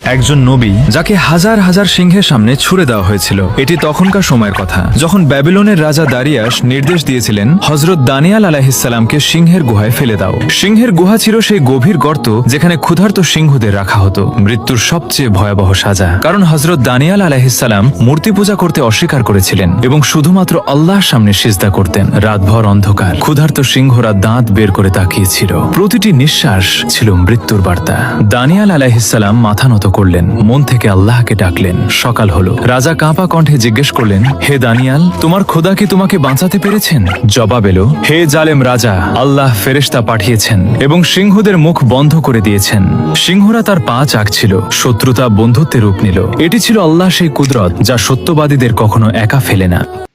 একজন নবী যাকে হাজার হাজার সিংহের সামনে ছুড়ে দেওয়া হয়েছিল। এটি তখনকার সময়ের কথা, যখন ব্যাবিলনের রাজা দারিয়াস নির্দেশ দিয়েছিলেন হযরত দানিয়াল আলাইহিসসালামকে সিংহের গুহায় ফেলে দাও। সিংহের গুহা ছিল সেই গভীর গর্ত যেখানে ক্ষুধার্ত সিংহদের রাখা হতো, মৃত্যুর সবচেয়ে ভয়াবহ সাজা। কারণ হযরত দানিয়াল আলাইহিসসালাম মূর্তি পূজা করতে অস্বীকার করেছিলেন এবং শুধুমাত্র আল্লাহর সামনে সিজদা করতেন। রাতভর অন্ধকার, ক্ষুধার্ত সিংহরা দাঁত বের করে তাকিয়েছিল। প্রতিটি নিঃশ্বাস ছিল মৃত্যুর বার্তা। দানিয়াল আলাইহিসসালাম মাথা নত করলেন, মন থেকে আল্লাহকে ডাকলেন। সকাল হলো। রাজা কাঁপা কণ্ঠে জিজ্ঞেস করলেন, হে দানিয়াল, তোমার খোদা কি তোমাকে বাঁচাতে পেরেছেন? জবাব এলো, হে জালেম রাজা, আল্লাহ ফেরেশতা পাঠিয়েছেন এবং সিংহদের মুখ বন্ধ করে দিয়েছেন। সিংহরা তার পা চাকছিল, শত্রুতা বন্ধুত্বে রূপ নিল। এটি ছিল আল্লাহ সেই কুদরত যা সত্যবাদীদের কখনো একা ফেলে না।